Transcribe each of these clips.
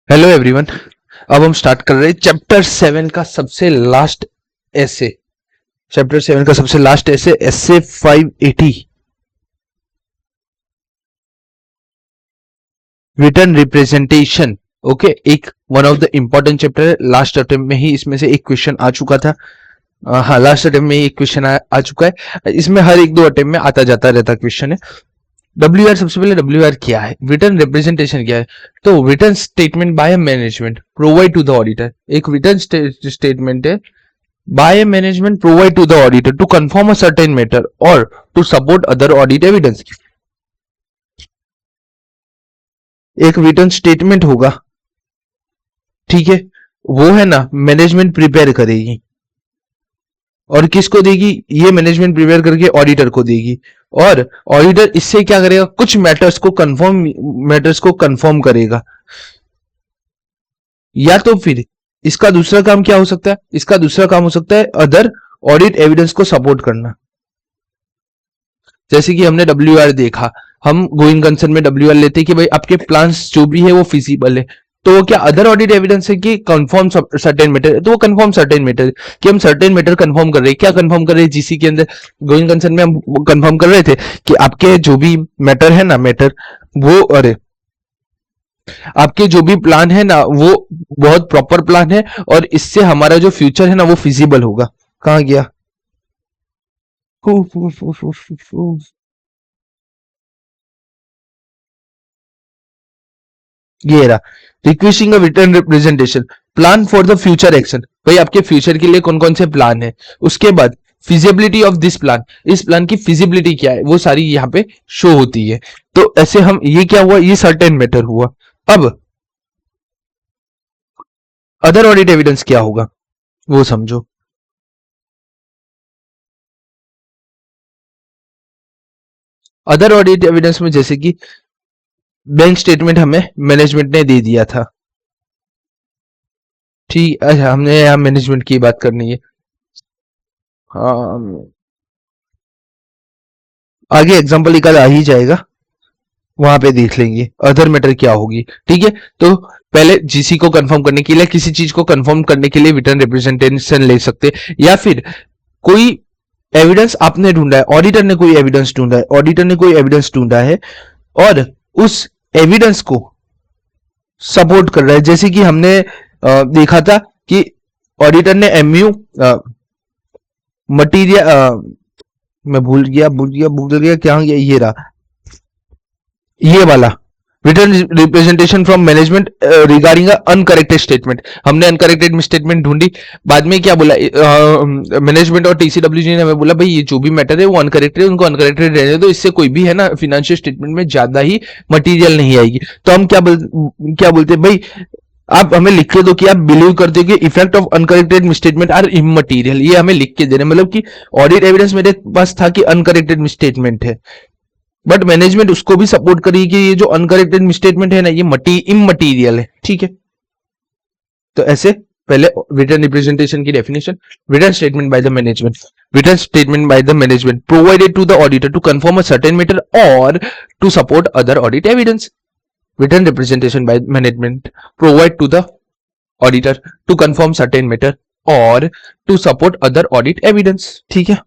Hello everyone. अब हम start कर रहे हैं चैप्टर 7 का सबसे लास्ट एसे एसे 580 रिटर्न रिप्रेजेंटेशन। ओके, एक one of the important chapter है। लास्ट अटेम्प्ट में ही इसमें से एक क्वेश्चन आ चुका था। हाँ, लास्ट अटेम्प्ट में ही एक क्वेश्चन आ चुका है। इसमें हर एक दो अटेम्प्ट में आता जाता रहता क्वेश्चन है। डब्ल्यू आर, सबसे पहले डब्ल्यू आर क्या है, रिटर्न रिप्रेजेंटेशन क्या है। तो written statement by management provide to the auditor, एक रिटर्न स्टेटमेंट है by a management provide to the auditor to confirm a certain matter or to support other audit evidence। एक written statement होगा, ठीक है, वो है ना मैनेजमेंट प्रिपेयर करेगी और किसको देगी, ये मैनेजमेंट प्रिपेयर करके ऑडिटर को देगी और ऑडिटर इससे क्या करेगा, कुछ मैटर्स को कंफर्म करेगा। या तो फिर इसका दूसरा काम क्या हो सकता है, इसका दूसरा काम हो सकता है अदर ऑडिट एविडेंस को सपोर्ट करना। जैसे कि हमने डब्ल्यू आर देखा, हम गोइंग कंसर्न में डब्ल्यू आर लेते कि भाई आपके प्लान्स जो भी है वो फिजिबल है, तो वो क्या अदर ऑडिट एविडेंस है कि कंफर्म सर्टेन मैटर, तो वो कंफर्म सर्टेन मैटर कि हम सर्टेन मैटर कंफर्म कर रहे हैं। क्या कंफर्म कर रहे हैं, जीसी के अंदर गोइंग कंसर्न में हम कंफर्म कर रहे थे कि आपके जो भी मैटर है ना, मैटर वो, अरे आपके जो भी प्लान है ना वो बहुत प्रॉपर प्लान है और इससे हमारा जो फ्यूचर है ना वो फिजिबल होगा। कहाँ गया, ये रहा, requesting a written representation plan for the future action. भाई आपके फ्यूचर के लिए कौन कौन से प्लान है, उसके बाद फिजिबिलिटी ऑफ दिस प्लान, इस प्लान की फिजिबिलिटी क्या है वो सारी यहाँ पे शो होती है। तो ऐसे हम, ये क्या हुआ, ये सर्टेन मैटर हुआ। अब अदर ऑडिट एविडेंस क्या होगा वो समझो। अदर ऑडिट एविडेंस में जैसे कि बैंक स्टेटमेंट हमें मैनेजमेंट ने दे दिया था, ठीक। अच्छा, हमने यहाँ मैनेजमेंट की बात करनी है। हाँ, आगे एग्जांपल निकाल आ ही जाएगा, वहां पे देख लेंगे अदर मैटर क्या होगी। ठीक है, तो पहले जीसी को कंफर्म करने के लिए, किसी चीज को कंफर्म करने के लिए रिटर्न रिप्रेजेंटेशन ले सकते, या फिर कोई एविडेंस आपने ढूंढा है, ऑडिटर ने कोई एविडेंस ढूंढा है, ऑडिटर ने कोई एविडेंस ढूंढा है और उस एविडेंस को सपोर्ट कर रहा है। जैसे कि हमने देखा था कि ऑडिटर ने एमयू मटीरियल, मैं भूल गया क्या, ये रहा, ये वाला written representation from management regarding uncorrected statement. हमने अनकरेक्टेड स्टेटमेंट ढूंढी, बाद में क्या बोला मैनेजमेंट और टीसीडब्ल्यू जी ने हमें बोला भाई ये जो भी मैटर है वो अनकरेक्टेड है, उनको अनकरेक्टेड रहने दो, इससे कोई भी है ना फिनेंशियल स्टेटमेंट में ज्यादा ही मटेरियल नहीं आएगी। तो हम क्या बोलते हैं भाई, आप हमें लिख के दो कि आप बिलीव करते हो कि effect of uncorrected statement are immaterial, ये हमें लिख के देना, मतलब कि ऑडिट एविडेंस मेरे पास था कि अनकरेक्टेड स्टेटमेंट है, बट मैनेजमेंट उसको भी सपोर्ट करी कि ये जो अनकरेक्टेड स्टेटमेंट है ना ये इमटेरियल है। ठीक है, तो ऐसे पहले रिटर्न रिप्रेजेंटेशन की definition, written statement by the management, written statement by the management provided to the auditor to confirm a certain matter और to support other audit evidence. Written representation by management provide to the auditor to confirm certain matter और to support other audit evidence. ठीक है,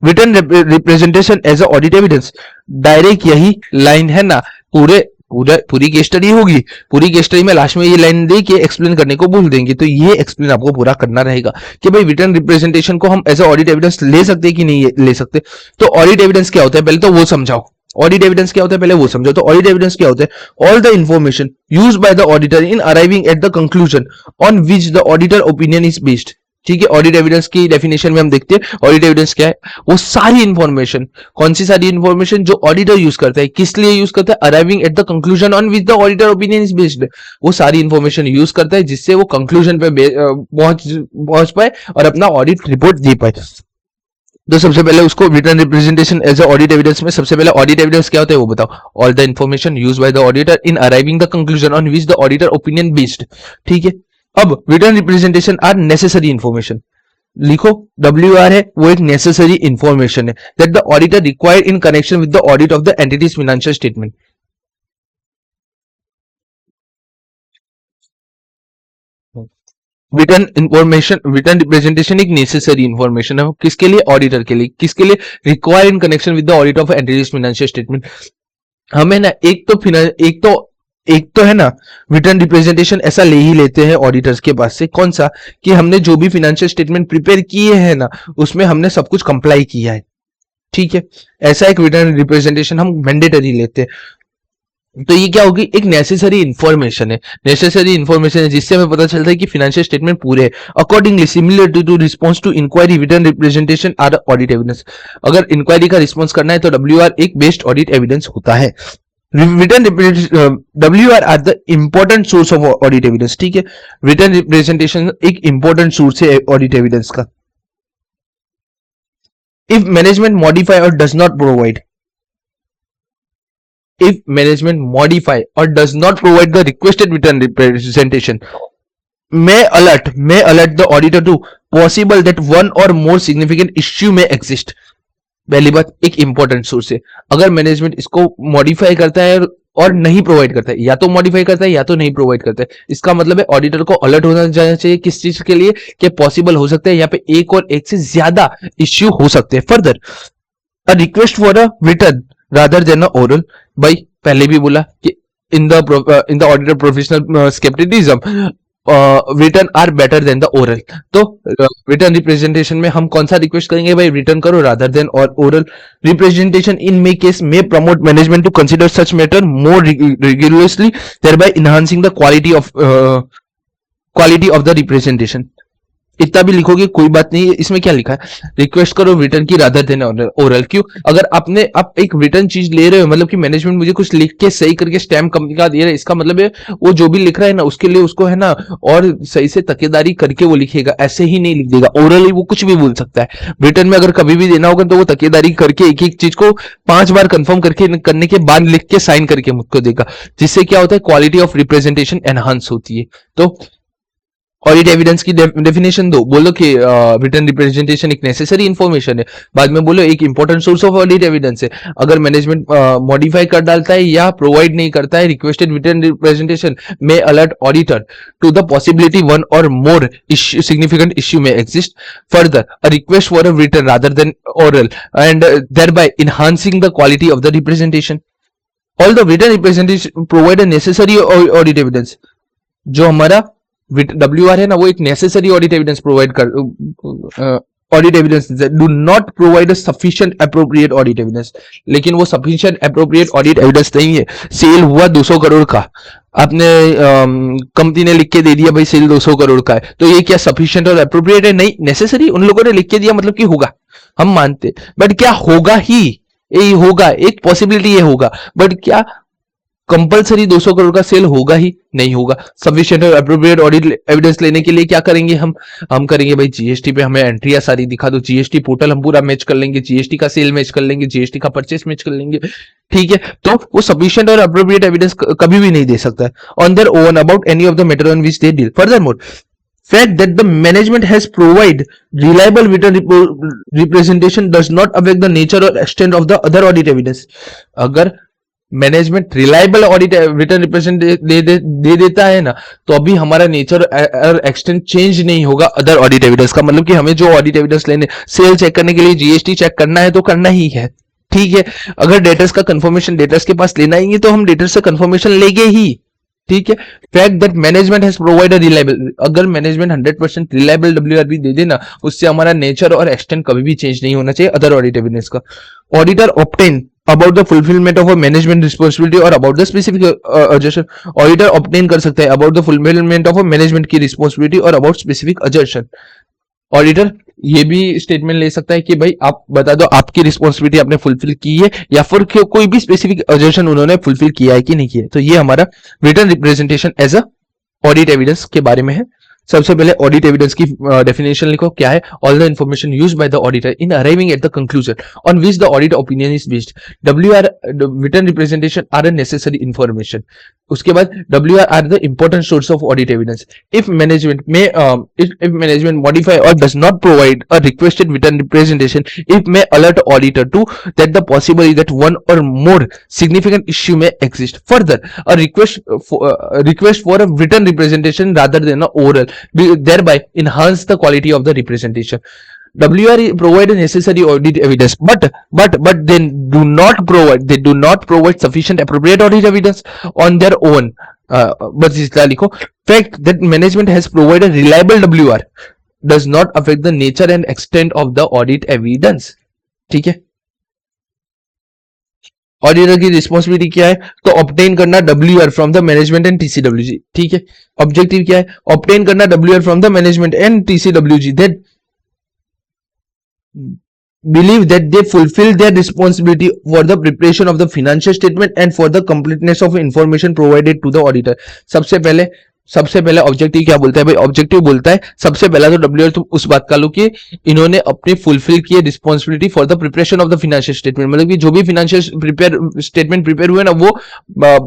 written representation as a audit evidence, direct यही line है ना, पूरी case study होगी, पूरी case study में लास्ट में ये लाइन दे के एक्सप्लेन करने को बोल देंगे, तो ये एक्सप्लेन आपको पूरा करना रहेगा कि भाई रिटर्न रिप्रेजेंटेशन को हम एज अ ऑडिट एविडेंस ले सकते हैं कि नहीं ले सकते। तो ऑडिट एविडेंस क्या होता है पहले तो वो समझाओ, ऑडिट एविडेंस क्या होता है पहले वो समझो। तो ऑडिट एविडेंस क्या होता है, all the information used by the auditor in arriving at the conclusion on which the auditor opinion is based. ठीक है, ऑडिट एविडेंस की डेफिनेशन में हम देखते हैं ऑडिट एविडेंस क्या है, वो सारी इंफॉर्मेशन, कौन सी सारी इंफॉर्मेशन जो ऑडिटर यूज करता है, किस लिए यूज करता है, arriving at the conclusion on which the auditor opinion is based, वो सारी इंफॉर्मेशन यूज करता है जिससे वो कंक्लूजन पे पहुंच पाए और अपना ऑडिट रिपोर्ट दे पाए। तो सबसे पहले उसको written representation as a audit evidence में, सबसे पहले ऑडिट एविडेंस क्या होता है वो बताओ, all the information used by the auditor in arriving the conclusion on which the auditor opinion based. ठीक है, अब written representation are necessary information, लिखो डब्ल्यू आर है वो एक नेसेसरी इंफॉर्मेशन है that the auditor required in connection with the audit of the entities financial statement. Written representation एक necessary information है, किसके लिए? ऑडिटर के लिए। किसके लिए? Required in connection with the audit of entities financial statement. हमें ना एक तो है ना रिटर्न रिप्रेजेंटेशन ऐसा ले ही लेते हैं ऑडिटर्स के पास से, कौन सा? कि हमने जो भी फाइनेंशियल स्टेटमेंट प्रिपेयर किए हैं ना, उसमें हमने सब कुछ कंप्लाई किया है, ठीक है। ऐसा एक रिटर्न रिप्रेजेंटेशन हम मैंडेटरी लेते हैं। तो ये क्या होगी? एक नेसेसरी इंफॉर्मेशन है, जिससे हमें पता चलता है कि फाइनेंशियल स्टेटमेंट पूरे हैं। Accordingly similar to response to inquiry, written representation are audit evidence. अगर इंक्वायरी का रिस्पॉन्स करना है तो WR एक बेस्ड ऑडिट एविडेंस होता है। Written WR are the important source of audit evidence, ठीक है। रिटर्न रिप्रेजेंटेशन एक इंपॉर्टेंट सोर्स है ऑडिट एविडेंस का। If management modify or does not provide, if management modify or does not provide the requested return representation, may alert the auditor to possible that one or more significant issue may exist। पहली बात, एक important source है। अगर management इसको modify करता है और नहीं प्रोवाइड करता है, या तो मॉडिफाई करता है या तो नहीं प्रोवाइड करता है, इसका मतलब है ऑडिटर को अलर्ट होना जाना चाहिए किस चीज के लिए? कि पॉसिबल हो सकता है यहाँ पे एक और एक से ज्यादा इश्यू हो सकते हैं। Further, a request for a return rather than a oral, भाई पहले भी बोला कि in the auditor professional skepticism, written are better than the oral. तो रिटर्न रिप्रेजेंटेशन में हम कौन सा रिक्वेस्ट करेंगे? भाई रिटर्न करो रादर देन और oral representation in may case may prompt management to consider such matter more regularly, thereby enhancing the quality of the representation। इतना भी लिखोगे कोई बात नहीं है। इसमें क्या लिखा है? रिक्वेस्ट करो रिटर्न की रादर देन ओरल। क्यों? अगर आप एक रिटर्न चीज ले रहे हो, मतलब कि मैनेजमेंट मुझे कुछ लिख के सही करके स्टैम्प कंपनी का दे रहा है, इसका मतलब है वो जो भी लिख रहा है ना, उसके लिए उसको है ना और सही से तकेदारी करके वो लिखेगा, ऐसे ही नहीं लिख देगा। ओरली वो कुछ भी बोल सकता है। रिटर्न में अगर कभी भी देना होगा तो वो तकेदारी करके एक एक चीज को 5 बार कंफर्म करने के बाद लिख के साइन करके मुझको देगा, जिससे क्या होता है? क्वालिटी ऑफ रिप्रेजेंटेशन एनहांस होती है। तो ऑडिट एविडेंस की डेफिनेशन दो, बोलो कि रिटर्न रिप्रेजेंटेशन एक नेसेसरी इंफॉर्मेशन है, बाद में बोलो एक important source of audit evidence है। अगर मैनेजमेंट मॉडिफाई कर डालता है या प्रोवाइड नहीं करता है requested written representation may alert auditor to the possibility one और more significant issue may exist. Further, a request for a written rather than oral and thereby enhancing the quality of the representation. All the written representation provide a necessary audit evidence. जो हमारा WR है ना, वो एक necessary audit evidence provide कर audit evidence do not provide a sufficient appropriate audit evidence. लेकिन वो sufficient appropriate audit evidence नहीं है। सेल हुआ 200 करोड़ का, आपने कंपनी ने लिख के दे दिया भाई सेल 200 करोड़ का है, तो ये क्या सफिशिएंट और एप्रोप्रिएट है? नहीं, नेसेसरी। उन लोगों ने लिख के दिया मतलब कि होगा, हम मानते, बट क्या होगा ही? यही होगा, एक पॉसिबिलिटी ये होगा, बट क्या कंपलसरी 200 करोड़ का सेल होगा ही? नहीं होगा। सफिशिएंट और एप्रोप्रिएट ऑडिट एविडेंस लेने के लिए क्या करेंगे हम करेंगे भाई जीएसटी पे हमें एंट्रियां सारी दिखा दो, जीएसटी पोर्टल हम पूरा मैच कर लेंगे, जीएसटी का सेल मैच कर लेंगे, जीएसटी का परचेस मैच कर लेंगे, ठीक है। तो वो सफिशिएंट और एप्रोप्रिएट एविडेंस कभी भी नहीं दे सकता है on their own about any of the matter on which they deal. Furthermore, fact that the management has provide reliable written representation does not affect the nature or extent of the other audit evidence। अगर management reliable audit written represent दे देता है ना, तो अभी हमारा nature और extent change नहीं होगा अदर ऑडिट एविडेंस का। मतलब कि हमें जो ऑडिट एविडेंस लेने, सेल चेक करने के लिए जीएसटी चेक करना है तो करना ही है, ठीक है। अगर डेटर्स का कंफर्मेशन डेटर्स के पास लेना ही है तो हम डेटर्स से कंफर्मेशन लेंगे ही, ठीक है। Fact that management has provided reliable, अगर मैनेजमेंट 100% रिलायबल WRP दे देना, उससे हमारा नेचर और एक्सटेंट कभी भी चेंज नहीं होना चाहिए अदर ऑडिट एविडेंस का। Auditor obtain about the fulfillment of a management responsibility or about the specific assertion, auditor obtain कर सकता है about the fulfillment of a management की responsibility और about specific assertion। ऑडिटर ये भी स्टेटमेंट ले सकता है कि भाई आप बता दो आपकी रिस्पॉन्सिबिलिटी आपने फुलफिल की है या फिर कोई भी स्पेसिफिक असर्शन उन्होंने फुलफिल किया है कि नहीं किया है। तो ये हमारा written representation as a audit evidence के बारे में है। सबसे पहले ऑडिट एविडेंस की डेफिनेशन लिखो, क्या है? All the information used by the auditor in arriving at the conclusion on which the audit opinion is based. WR written representation are a necessary information. उसके बाद WR are the important source of audit evidence. If management may if management modify or does not provide a requested written representation, it may alert auditor to that the possibility that one or more significant issue may exist. Further, a request for a written representation rather than an oral thereby enhance the quality of the representation. WR provide necessary audit evidence, but they do not provide sufficient appropriate audit evidence on their own. बस इसलिए लिखो, fact that management has provided reliable WR does not affect the nature and extent of the audit evidence. ठीक है, auditor की responsibility क्या है? तो obtain करना WR from the management and TCWG। ठीक है, ऑब्जेक्टिव क्या है? ऑब्टेन करना WR from the management and TCWG that believe that they fulfill their responsibility for the preparation of the financial statement and for the completeness of information provided to the auditor. सबसे पहले objective क्या बोलता है भाई? Objective बोलता है सबसे पहला तो WR तुम उस बात का लो कि इन्होंने अपनी फुलफिल की responsibility for the preparation of the financial statement, मतलब कि जो भी फाइनेंशियल स्टेटमेंट प्रिपेयर हुए ना वो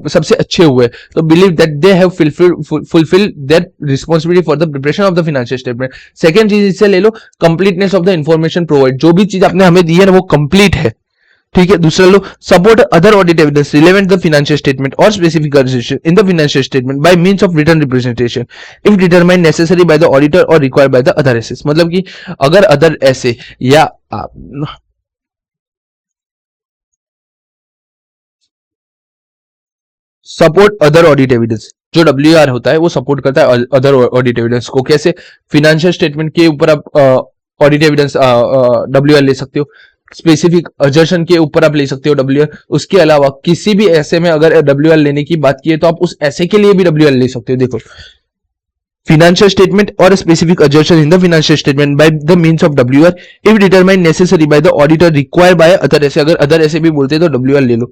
सबसे अच्छे हुए। तो believe that they have fulfil their responsibility for the preparation of the financial statement. Second चीज इससे ले लो, completeness of the information provide, जो भी चीज आपने हमें दी है ना वो कंप्लीट है। ठीक है, दूसरा लो, support other audit evidence relevant the financial statement और specific in the financial statement by means of written representation if determined necessary by the auditor और required by the other SAs. मतलब कि अगर अदर ऐसे या सपोर्ट अदर ऑडिट एविडेंस, जो WR होता है वो सपोर्ट करता है अदर ऑडिट एविडेंस को। कैसे? फाइनेंशियल स्टेटमेंट के ऊपर आप ऑडिट एविडेंस WR ले सकते हो, स्पेसिफिक अजर्शन के ऊपर आप ले सकते हो WR। उसके अलावा किसी भी ऐसे में अगर WR लेने की बात की है तो आप उस ऐसे के लिए भी WR ले सकते हो। देखो, financial statement or a specific assertion in the financial statement by the means of WR if determined necessary by the auditor required by other ऐसे, अगर अदर ऐसे भी बोलते हैं तो WR ले लो।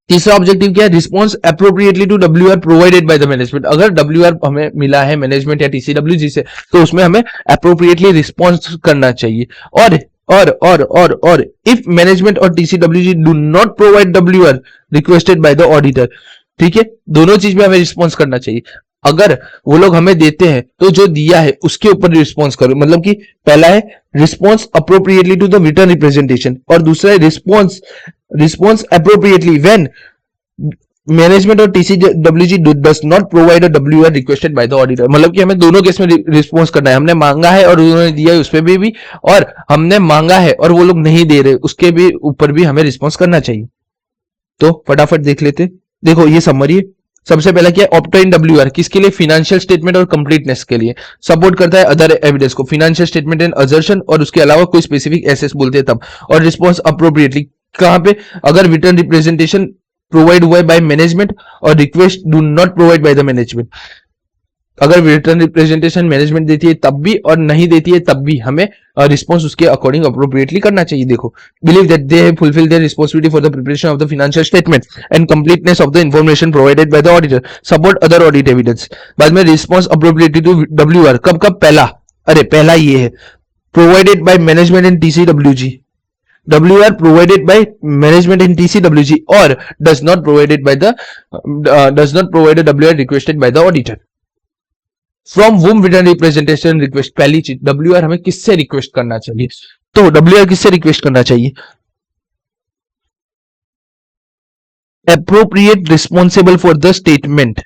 तीसरा ऑब्जेक्टिव क्या है? Response appropriately to WR provided by the management. अगर WR हमें मिला है मैनेजमेंट या TCWG से तो उसमें हमें अप्रोप्रिएटली रिस्पॉन्स करना चाहिए। और if management or TCWG do not provide WR requested by the auditor, ठीक है, दोनों चीज में हमें रिस्पॉन्स करना चाहिए। अगर वो लोग हमें देते हैं तो जो दिया है उसके ऊपर रिस्पॉन्स करो, मतलब कि पहला है response appropriately to the written representation और दूसरा है response appropriately when management or TCWG does not provide a WR requested by the auditor. मतलब कि हमें दोनों केस में रिस्पॉन्स करना है, हमने मांगा है और उन्होंने दिया है उस पर भी और हमने मांगा है और वो लोग नहीं दे रहे उसके भी ऊपर भी हमें रिस्पॉन्स करना चाहिए। तो फटाफट देख लेते। देखो ये समरी है। सबसे पहला क्या है? ऑब्टेन WR किसके लिए? फाइनेंशियल स्टेटमेंट और कंप्लीटनेस के लिए। सपोर्ट करता है अदर एविडेंस को, फाइनेंशियल स्टेटमेंट एंड असर्शन और उसके अलावा कोई स्पेसिफिक एसेस बोलते हैं तब। और रिस्पॉन्स अप्रोप्रिएटली कहां पे? अगर रिटर्न रिप्रेजेंटेशन प्रोवाइड हुआ है बाय मैनेजमेंट और request do not provide by the management. अगर रिटर्न रिप्रेजेंटेशन मैनेजमेंट देती है तब भी और नहीं देती है तब भी हमें रिस्पॉन्स उसके अकॉर्डिंग अप्रोप्रिएटली करना चाहिए। देखो, believe that they have fulfil there responsibility for the preparation of the financial statement and completeness of the information provided by the auditor. Support other audit evidence. बाद में रिस्पॉन्स अप्रोप्रिएटली टू WR कब? पहला, अरे पहला ये है provided by management and TCWG। WR provided by management in TCWG or does not provide a WR requested by the auditor. From whom written representation request? पहली चीज, WR हमें किससे रिक्वेस्ट करना चाहिए? तो WR किससे रिक्वेस्ट करना चाहिए? Appropriate responsible for the statement.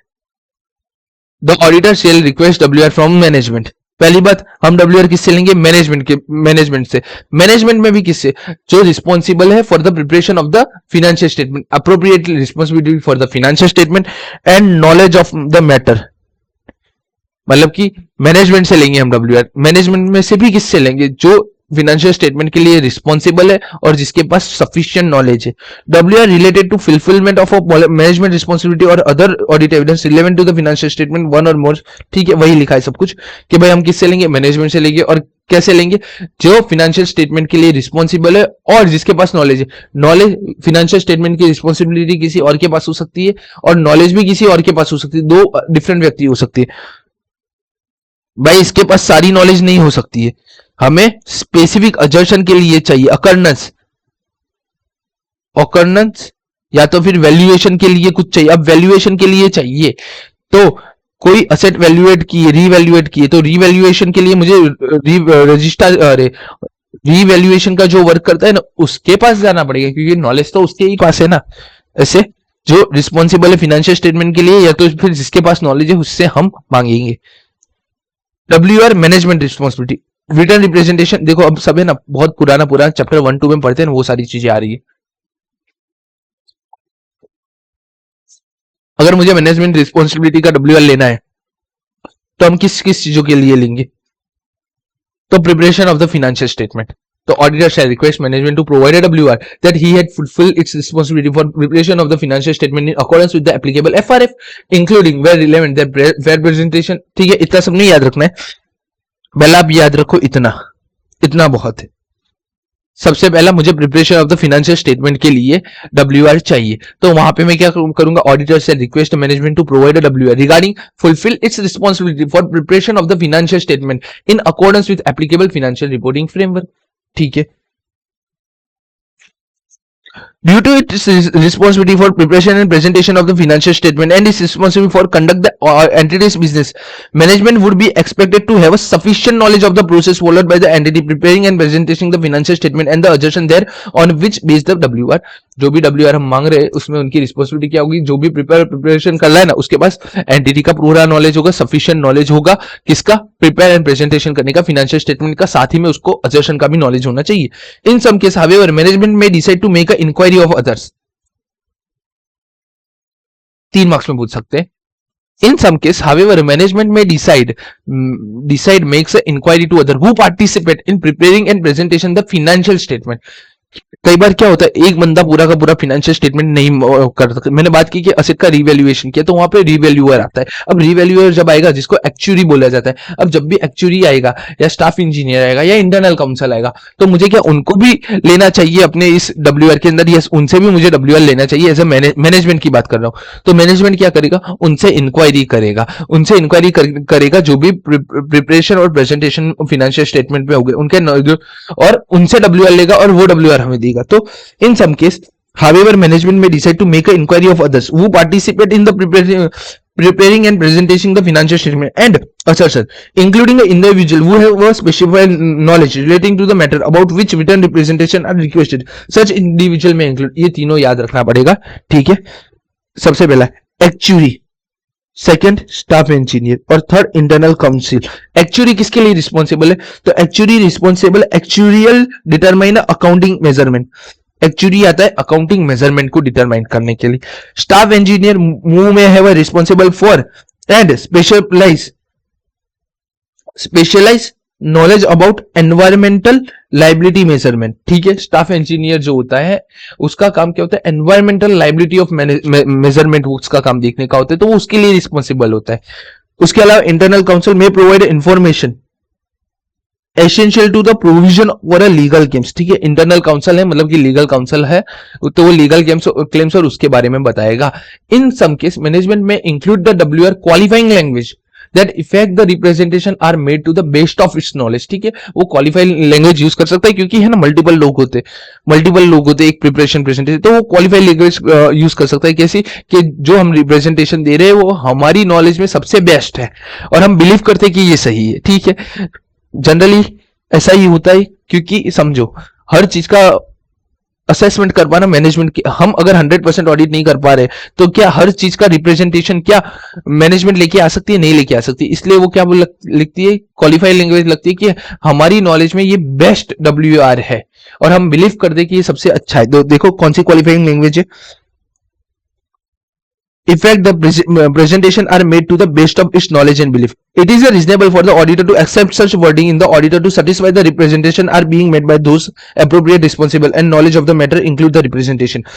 The auditor shall request WR from management. पहली बात, हम WR किससे लेंगे? मैनेजमेंट से। मैनेजमेंट में भी किससे? जो रिस्पॉन्सिबल है for the preparation of the financial statement, appropriately responsibility for the financial statement and knowledge of the matter. मतलब कि मैनेजमेंट से लेंगे हम WR। मैनेजमेंट में से भी किससे लेंगे? जो फाइनेंशियल स्टेटमेंट के लिए रिस्पॉन्सिबल है और जिसके पास सफिशिएंट नॉलेज है। WR related to fulfilment of management responsibility और other audit evidence relevant to the financial statement one और मोर। ठीक है, वही लिखा है सब कुछ कि भाई हम किससे लेंगे? मैनेजमेंट से लेंगे। और कैसे लेंगे? जो फाइनेंशियल स्टेटमेंट के लिए रिस्पॉन्सिबल है और जिसके पास नॉलेज है। नॉलेज, फाइनेंशियल स्टेटमेंट की रिस्पॉन्सिबिलिटी किसी और के पास हो सकती है और नॉलेज भी किसी और के पास हो सकती है, दो डिफरेंट व्यक्ति हो सकती है। भाई इसके पास सारी नॉलेज नहीं हो सकती है, हमें स्पेसिफिक अजर्शन के लिए चाहिए अकर्नेंस, ऑकर्नेंस या तो फिर वैल्यूएशन के लिए कुछ चाहिए। अब वैल्यूएशन के लिए चाहिए तो कोई असेट वैल्यूएट किए, रीवैल्यूएट किए, तो रीवैल्यूएशन के लिए मुझे रजिस्टर, अरे रीवैल्यूएशन का जो वर्क करता है ना उसके पास जाना पड़ेगा, क्योंकि नॉलेज तो उसके ही पास है ना। ऐसे जो रिस्पॉन्सिबल है फाइनेंशियल स्टेटमेंट के लिए, या तो फिर जिसके पास नॉलेज है उससे हम मांगेंगे। WR management responsibility, written representation. देखो अब सब है ना बहुत पुराना चैप्टर 1-2 में पढ़ते हैं, वो सारी चीजें आ रही है। अगर मुझे मैनेजमेंट रिस्पॉन्सिबिलिटी का WR लेना है तो हम किस किस चीजों के लिए लेंगे? तो preparation of the financial statement, तो auditor shall request management to provide a WR that he had fulfilled its responsibility for preparation of the financial statement in accordance with the applicable FRF, including where relevant the fair presentation। ठीक है, इतना सब नहीं याद रखना है, पहला आप याद रखो इतना, इतना बहुत है। सबसे पहला मुझे preparation of the financial statement के लिए WR चाहिए, तो वहां पे मैं क्या करूंगा? ऑडिटर से request management to provide a WR regarding fulfil its responsibility for preparation of the financial statement in accordance with applicable financial reporting framework. ठीक है, due to its responsibility for preparation and presentation of the financial statement and is responsible for conduct the entity's business, management would be expected to have a sufficient knowledge of the process followed by the entity preparing and presenting the financial statement and the assertion there on which based the WR। जो भी WR हम मांग रहे हैं उसमें उनकी responsibility क्या होगी? जो भी प्रिपरेशन कर रहा है ना उसके पास एंटिटी का पूरा नॉलेज होगा, सफिशिएंट नॉलेज होगा, किसका? प्रिपेयर एंड प्रेजेंटेशन करने का, फाइनेंशियल स्टेटमेंट का, साथ ही में उसको असर्शन का भी नॉलेज होना चाहिए। In some case however management may decide to make a inquiry of others, 3 marks में पूछ सकते हैं। In some case, however, management may decide makes an inquiry to other who participate in preparing and presentation the financial statement। कई बार क्या होता है, एक बंदा पूरा का पूरा फाइनेंशियल स्टेटमेंट नहीं कर सकता। मैंने बात की कि असेट का रिवैल्यूएशन किया तो वहां पे रिवैल्यूअर आता है। अब रिवैल्यूअर जब आएगा, जिसको एक्चुअरी बोला जाता है, अब जब भी एक्चुअरी आएगा या स्टाफ इंजीनियर आएगा या इंटरनल काउंसिल आएगा, तो मुझे क्या उनको भी लेना चाहिए अपने इस WR के अंदर? यस, उनसे भी मुझे WR लेना चाहिए। एज ए मैनेजमेंट की बात कर रहा हूं, तो मैनेजमेंट क्या करेगा? उनसे इंक्वायरी करेगा जो भी प्रिपरेशन और प्रेजेंटेशन फाइनेंशियल स्टेटमेंट में होंगे उनके, और उनसे WR लेगा और वो WR हमें देगा। तो in some case however management may decide to make an inquiry of others who participate in the preparing and presenting the financial statement and assertion, including the individual who have a specified knowledge relating to the matter about which written representation are requested, such individual may include। ये तीनों याद रखना पड़ेगा। ठीक है, सबसे पहला actuary, second staff engineer और थर्ड इंटरनल काउंसिल। एक्चुअली किसके लिए रिस्पॉन्सिबल है? तो actually responsible actuarial determine accounting measurement. Actually आता है अकाउंटिंग मेजरमेंट को डिटरमाइन करने के लिए। स्टाफ इंजीनियर मूव में है responsible for and specialize knowledge about environmental liability measurement. ठीक है, स्टाफ इंजीनियर जो होता है उसका काम क्या होता है? एनवायरमेंटल लाइबिलिटी ऑफ मेजरमेंट उसका काम देखने का होता है, तो वो उसके लिए रिस्पॉन्सिबल होता है। उसके अलावा internal counsel may provide information essential to the provision for a legal claims. ठीक है, इंटरनल काउंसिल है मतलब कि लीगल काउंसिल है, तो वो लीगल क्लेम्स और उसके बारे में बताएगा। इन सम केस मैनेजमेंट में include the WR qualifying language that effect the representation are made to the best of its knowledge। ठीक है, वो क्वालिफाइड लैंग्वेज यूज कर सकता है, क्योंकि है ना मल्टीपल लोग होते एक प्रिपरेशन प्रेजेंटेशन, तो वो क्वालिफाइड लैंग्वेज यूज कर सकता है। कैसी? कि जो हम रिप्रेजेंटेशन दे रहे हैं वो हमारी नॉलेज में सबसे बेस्ट है और हम बिलीव करते हैं कि ये सही है। ठीक है, जनरली ऐसा ही होता है, क्योंकि समझो हर चीज का असेसमेंट कर पाना मैनेजमेंट की, हम अगर 100% ऑडिट नहीं कर पा रहे तो क्या हर चीज का रिप्रेजेंटेशन क्या मैनेजमेंट लेके आ सकती है? नहीं लेके आ सकती। इसलिए वो क्या लिखती है? क्वालिफाइड लैंग्वेज लगती है कि हमारी नॉलेज में ये बेस्ट WR है और हम बिलीव करते हैं कि ये सबसे अच्छा है। तो देखो कौन सी क्वालिफाइंग लैंग्वेज है। Effect the presentation are made to the best of its knowledge and belief. It is reasonable for the auditor to accept such wording in the auditor to satisfy the representation are being made by those appropriate responsible and knowledge of the matter include the representation.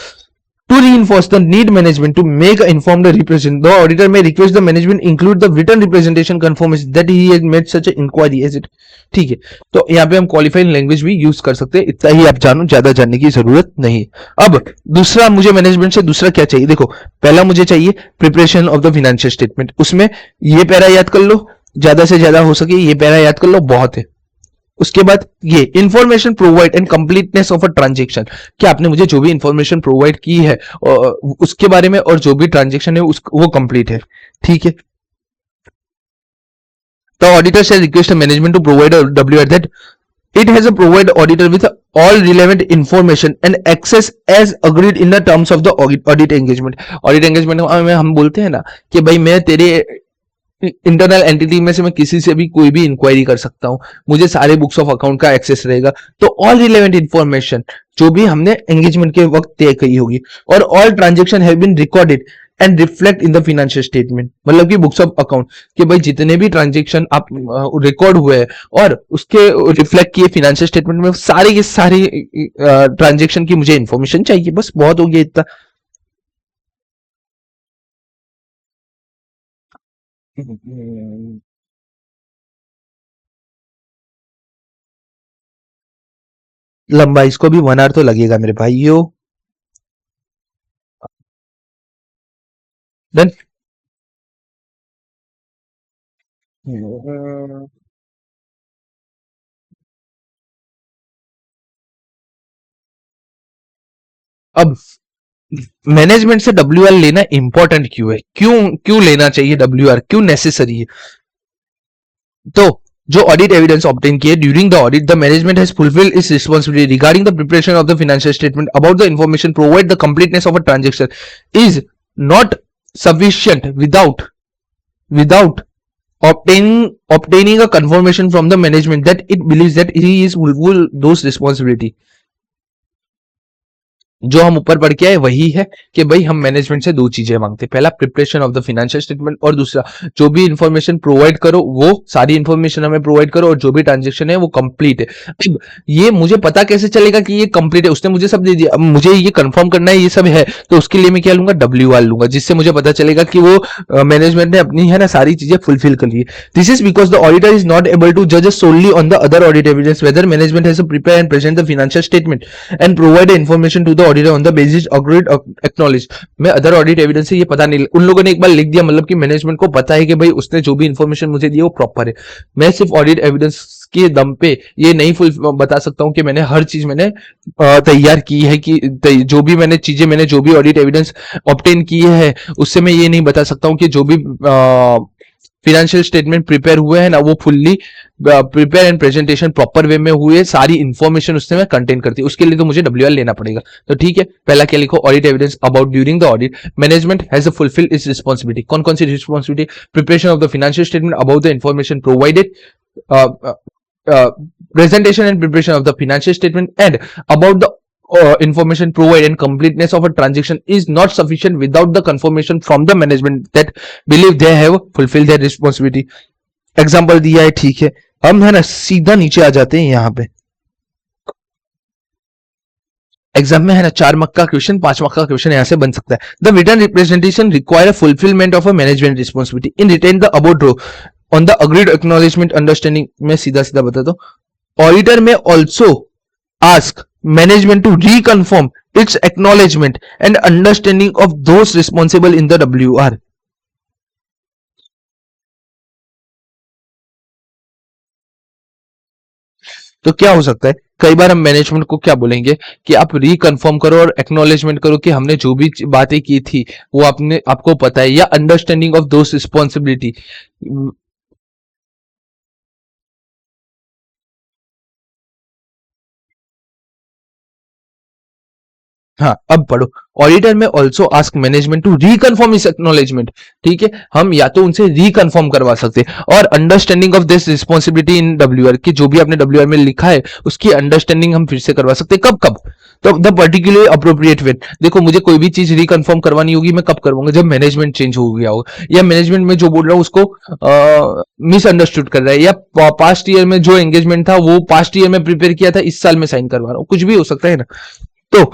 To reinforce the need management to make informed representation, the auditor may request the management include the written representation confirmation that he has made such an inquiry as it। ठीक है, तो यहाँ पे हम qualified language भी use कर सकते हैं, इतना ही आप जानो, ज्यादा जानने की जरूरत नहीं। अब दूसरा मुझे मैनेजमेंट से दूसरा क्या चाहिए? देखो पहला मुझे चाहिए preparation of the financial statement, उसमें ये पैरा याद कर लो, ज्यादा से ज्यादा हो सके ये पैरा याद कर लो, बहुत है। उसके बाद ये information provide and completeness of a transaction, कि आपने मुझे जो भी इंफॉर्मेशन प्रोवाइड की है उसके बारे में, और जो भी ट्रांजेक्शन है वो कंप्लीट है, ठीक है। The auditor shall request the management to provide a WR that it has a provide auditor with all relevant information and access as agreed in the terms of the audit engagement. Audit engagement में हम बोलते हैं ना कि भाई मैं तेरे internal entity में से मैं किसी से भी कोई भी इंक्वायरी कर सकता हूं, मुझे सारे बुक्स ऑफ अकाउंट का एक्सेस रहेगा, तो ऑल रिलेवेंट इंफॉर्मेशन जो भी हमने एंगेजमेंट के वक्त तय की होगी, और all transaction have been recorded and reflect in the financial statement, मतलब कि बुक्स ऑफ अकाउंट कि भाई जितने भी ट्रांजेक्शन आप रिकॉर्ड हुए हैं और उसके रिफ्लेक्ट किए फाइनेंशियल स्टेटमेंट में, सारे के सारे ट्रांजेक्शन की मुझे इंफॉर्मेशन चाहिए, बस बहुत हो गया इतना। लंबा इसको भी 1 आवर तो लगेगा मेरे भाइयों। डन। अब मैनेजमेंट से डब्ल्यू आर लेना इंपॉर्टेंट क्यों है, क्यों क्यों लेना चाहिए डब्ल्यू आर, क्यों नेसेसरी है? तो जो ऑडिट एविडेंस ऑब्टेन किए during the audit, the management has fulfilled it's responsibility regarding the preparation of the financial statement about the information provide the completeness of a transaction is not sufficient without obtaining a confirmation from the management that it believes that he is fulfill those responsibility। जो हम ऊपर पढ़ के आए वही है कि भाई हम मैनेजमेंट से दो चीजें मांगते हैं, पहला preparation of the financial statement, और दूसरा जो भी इंफॉर्मेशन प्रोवाइड करो वो सारी इंफॉर्मेशन हमें प्रोवाइड करो, और जो भी ट्रांजेक्शन है वो कंप्लीट है। अब ये मुझे पता कैसे चलेगा कि ये कंप्लीट है? उसने मुझे सब दे दिया, अब मुझे ये कंफर्म करना है ये सब है, तो उसके लिए मैं क्या लूंगा? डब्ल्यू आर लूंगा, जिससे मुझे पता चलेगा कि वो मैनेजमेंट ने अपनी है ना सारी चीजें फुलफिल कर ली। This is because the auditor is not able to जज solely on the other audit evidence whether management has prepare and present the financial statement and provide information to the auditor on the basis agreed acknowledge. मैं other audit evidence से ये पता नहीं, उन लोगों ने एक बार लिख दिया, मतलब कि मैनेजमेंट को पता है कि भाई उसने जो भी इंफॉर्मेशन मुझे दी वो प्रॉपर है। मैं सिर्फ ऑडिट एविडेंस के दम पे ये नहीं फुल बता सकता हूं कि मैंने हर चीज मैंने तैयार की है, कि जो भी मैंने चीजें मैंने जो भी ऑडिट एविडेंस ऑब्टेन किए हैं उससे मैं ये नहीं बता सकता हूं कि जो भी फिनेंशियल स्टेटमेंट प्रिपेयर हुए हैं ना वो fully prepare and presentation proper way में हुए, सारी इंफॉर्मेशन उससे में कंटेन करती है, उसके लिए तो मुझे डब्ल्यूआर लेना पड़ेगा। तो ठीक है, पहला क्या लिखो? Audit evidence about during the audit management has fulfil its responsibility. कौन कौन सी responsibility? Preparation of the financial statement about the information provided, presentation and preparation of the financial statement, and about the information provided and completeness of a transaction is not sufficient without the confirmation from the management that believe they have fulfilled their responsibility। Example दिया है, ठीक है। हम है ना सीधा नीचे आ जाते हैं, यहाँ पे एग्जाम में है ना 4 मार्क का क्वेश्चन, 5 मार्क का क्वेश्चन यहां से बन सकता है। The written representation require fulfilment of a management responsibility in written the about row on the agreed acknowledgement understanding. मैं सीधा सीधा बताता हूं, auditor may also ask management to reconfirm its acknowledgement and understanding of those responsible in the WR. तो क्या हो सकता है, कई बार हम मैनेजमेंट को क्या बोलेंगे कि आप रिकन्फर्म करो और एक्नॉलेजमेंट करो कि हमने जो भी बातें की थी वो आपने आपको पता है, या अंडरस्टैंडिंग ऑफ दोस रिस्पॉन्सिबिलिटी। हाँ, अब पढ़ो। Auditor may also ask management to reconfirm इस एक्नॉलेजमेंट। ठीक है, हम या तो उनसे रिकन्फर्म करवा सकते हैं, और understanding of this responsibility in WR की जो भी आपने डब्ल्यूआर में लिखा है उसकी अंडरस्टैंडिंग हम फिर से करवा सकते हैं। कब कब? तो द पर्टिकुलर अप्रोप्रिएट वे। देखो, मुझे कोई भी चीज रिकन्फर्म करवानी होगी, मैं कब करवाऊंगा? जब मैनेजमेंट चेंज हो गया होगा, या मैनेजमेंट में जो बोल रहा हूँ उसको मिसअंडरस्टूड कर रहा है, या पास्ट ईयर में जो एंगेजमेंट था वो पास्ट ईयर में प्रिपेयर किया था, इस साल में साइन करवा रहा हूँ, कुछ भी हो सकता है ना। तो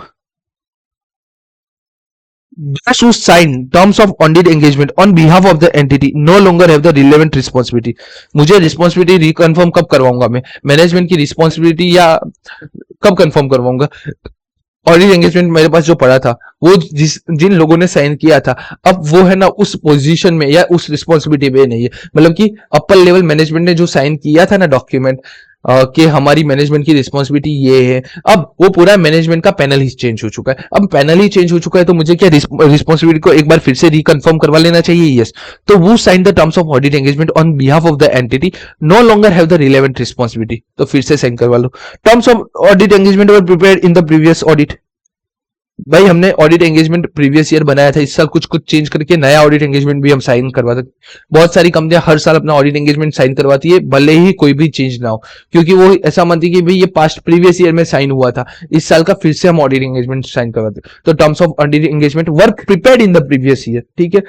those who sign terms of audit engagement on behalf of the entity no longer have the relevant responsibility। मुझे रिस्पॉन्सिबिलिटी रिकन्फर्म कब करवाऊंगा? मैं मैनेजमेंट की रिस्पॉन्सिबिलिटी या कब कंफर्म करवाऊंगा? ऑडिट एंगेजमेंट मेरे पास जो पड़ा था, वो जिन लोगों ने साइन किया था, अब वो है ना उस पोजीशन में या उस रिस्पॉन्सिबिलिटी पे नहीं है। मतलब कि अपर लेवल मैनेजमेंट ने जो साइन किया था ना डॉक्यूमेंट कि हमारी मैनेजमेंट की रिस्पॉन्सिबिलिटी ये है, अब वो पूरा मैनेजमेंट का पैनल ही चेंज हो चुका है। अब पैनल ही चेंज हो चुका है तो मुझे क्या रिस्पॉन्सिबिलिटी को एक बार फिर से रिकन्फर्म करवा लेना चाहिए? यस। तो वो sign the terms of audit engagement on behalf of the entity, no longer have the relevant responsibility, तो फिर से साइन करवा लो। Terms of audit engagement were prepared in the previous audit. भाई हमने ऑडिट एंगेजमेंट प्रीवियस ईयर बनाया था, इस साल कुछ कुछ चेंज करके नया ऑडिट एंगेजमेंट भी हम साइन करवा सकते। बहुत सारी कंपनियां हर साल अपना ऑडिट एंगेजमेंट साइन करवाती है, भले ही कोई भी चेंज ना हो, क्योंकि वो ऐसा मानती है कि भाई ये पास्ट प्रीवियस ईयर में साइन हुआ था, इस साल का फिर से हम ऑडिट एंगेजमेंट साइन करवाते। तो terms of audit engagement work prepared in the previous year, ठीक है।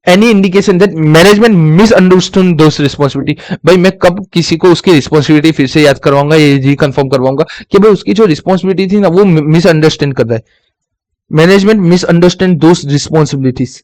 Any indication that management misunderstood those responsibility, भाई मैं कब किसी को उसकी रिस्पॉन्सिबिलिटी फिर से याद करवाऊंगा, ये रिकन्फर्म करवाऊंगा कि भाई उसकी जो रिस्पॉन्सिबिलिटी थी ना वो मिसअंडरस्टैंड कर रहा है। Management misunderstand those responsibilities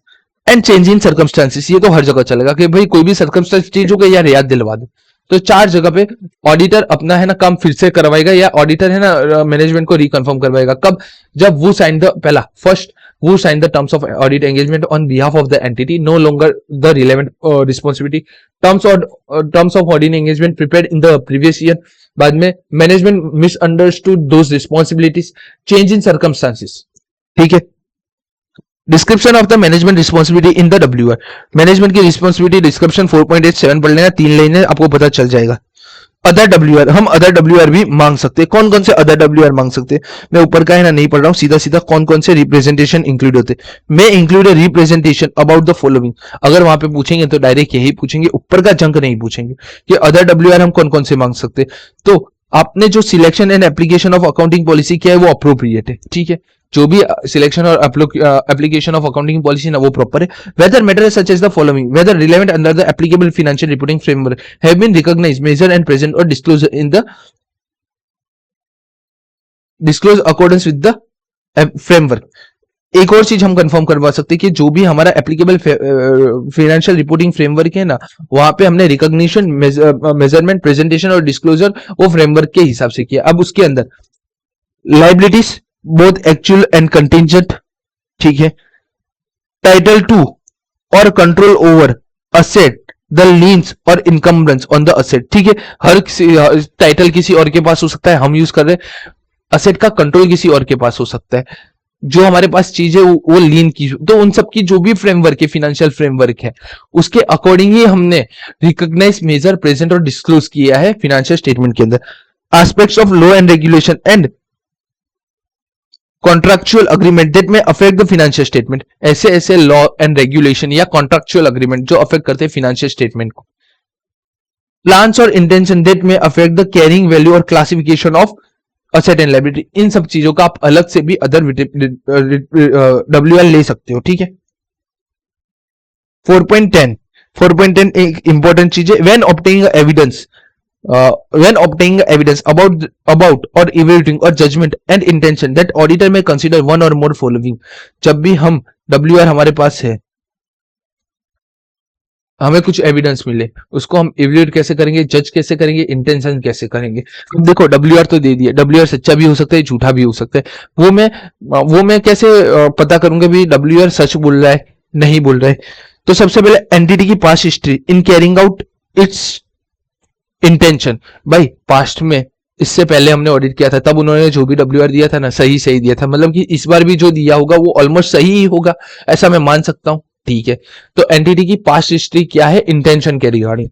and change in circumstances, ये तो हर जगह चलेगा कि भाई कोई भी सर्कमस्टांस चेंज हो गया यार याद दिलवा दो। तो चार जगह पे ऑडिटर अपना है ना काम फिर से करवाएगा, या ऑडिटर है ना मैनेजमेंट को रिकन्फर्म करवाएगा। कब? जब वो साइन द पहला फर्स्ट वो sign the terms of audit engagement on behalf of the entity, no longer the relevant responsibility. Terms of audit engagement prepared in the previous year. बाद में management misunderstood those responsibilities, change in circumstances, ठीक है। Description of the management responsibility in the WR, management की responsibility description 4.87 पढ़ लेना, 3 line है, आपको पता चल जाएगा। अदर डब्ल्यूआर, हम अदर डब्ल्यूआर भी मांग सकते हैं। कौन कौन से अदर डब्ल्यूआर मांग सकते हैं? मैं ऊपर का है ना नहीं पढ़ रहा हूं, सीधा सीधा कौन कौन से रिप्रेजेंटेशन इंक्लूड होते हैं। मैं include a representation about the following, अगर वहां पे पूछेंगे तो डायरेक्ट यही पूछेंगे, ऊपर का जंक नहीं पूछेंगे कि अदर डब्ल्यूआर हम कौन कौन से मांग सकते हैं। तो आपने जो selection and application of accounting policy किया है वो अप्रोप्रिएट है, ठीक है। जो भी सिलेक्शन और एप्लीकेशन ऑफ अकाउंटिंग पॉलिसी ना वो प्रॉपर है। Whether matter such as the following, whether relevant under the applicable financial reporting framework have been recognised, measure and present और disclose in the disclose accordance with the framework. एक और चीज हम confirm करवा सकते हैं कि जो भी हमारा एप्लीकेबल फाइनेंशियल रिपोर्टिंग फ्रेमवर्क है ना, वहां पे हमने रिकॉग्निशन, मेजरमेंट, प्रेजेंटेशन और डिस्क्लोजर वो फ्रेमवर्क के हिसाब से किया। अब उसके अंदर liabilities both actual and contingent, ठीक है। टाइटल 2 और control over asset, the leans और इनकम्बरेंस ऑन द असेट, ठीक है। हर टाइटल किसी और के पास हो सकता है, हम यूज कर रहे हैं। असेट का कंट्रोल किसी और के पास हो सकता है। जो हमारे पास चीज है वो लीन की, तो उन सब की जो भी फ्रेमवर्क है, फाइनेंशियल फ्रेमवर्क है, उसके अकॉर्डिंग ही हमने रिकॉग्नाइज, मेजर, प्रेजेंट और डिस्क्लोज किया है फाइनेंशियल स्टेटमेंट के अंदर। Aspects of law and regulation and contractual agreement that may affect the financial statement, ऐसे ऐसे लॉ एंड रेगुलेशन या कॉन्ट्रैक्चुअल अग्रीमेंट जो अफेक्ट करते हैं फाइनेंशियल स्टेटमेंट को। प्लान्स और intention that may affect the carrying value और classification of asset and liability, इन सब चीजों का आप अलग से भी अदर डब्ल्यूएल ले सकते हो, ठीक है। 4.10 एक इंपॉर्टेंट चीज है। When obtaining evidence about or evaluating or judgment and intention that auditor may consider one or more following, जब भी हम WR हमारे पास है, हमें कुछ एविडेंस मिले, उसको हम इवेल्यूएट कैसे करेंगे, जज कैसे करेंगे, इंटेंशन कैसे करेंगे। देखो डब्ल्यूआर तो दे दिया, डब्ल्यूआर सच्चा भी हो सकता है, झूठा भी हो सकता है। वो मैं कैसे पता करूंगा भी डब्ल्यूआर सच बोल रहा है नहीं बोल रहा है। तो सबसे पहले एंटिटी की past history in carrying out its intention, भाई पास्ट में इससे पहले हमने ऑडिट किया था, तब उन्होंने जो भी डब्ल्यूआर दिया था ना सही दिया था, मतलब कि इस बार भी जो दिया होगा वो ऑलमोस्ट सही ही होगा, ऐसा मैं मान सकता हूं, ठीक है। तो एंटिटी की पास्ट हिस्ट्री क्या है इंटेंशन के regarding.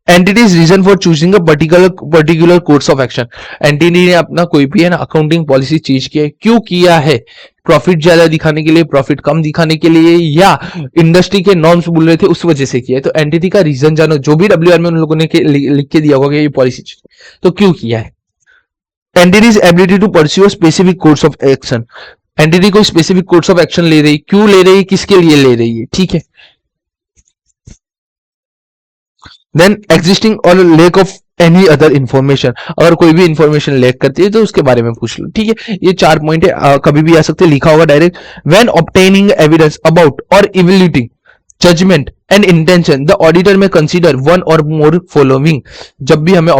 Entity's reason for choosing a particular course of action, entity ने अपना कोई भी है ना अकाउंटिंग पॉलिसी चीज किया है, क्यों किया है? प्रॉफिट ज्यादा दिखाने के लिए, प्रॉफिट कम दिखाने के लिए, या इंडस्ट्री के नॉर्म्स बोल रहे थे उस वजह से किया है। तो एंटिटी का रीजन जानो, जो भी डब्ल्यूआर में उन लोगों ने लिख के दिया होगा कि ये पॉलिसी तो क्यों किया है। Entity's ability to pursue specific course of action, entity कोई स्पेसिफिक कोर्स ऑफ एक्शन ले रही, क्यों ले रही है, किसके लिए ले रही है, ठीक है। देन एग्जिस्टिंग और lake of any other information, अगर कोई भी इंफॉर्मेशन लेक करती है तो उसके बारे में पूछ लो, ठीक है। ये 4 पॉइंट है, कभी भी आ सकते, लिखा होगा direct. When obtaining evidence about और evaluating judgement and intention the auditor may consider one और मोर फॉलोइंग, जब भी हमें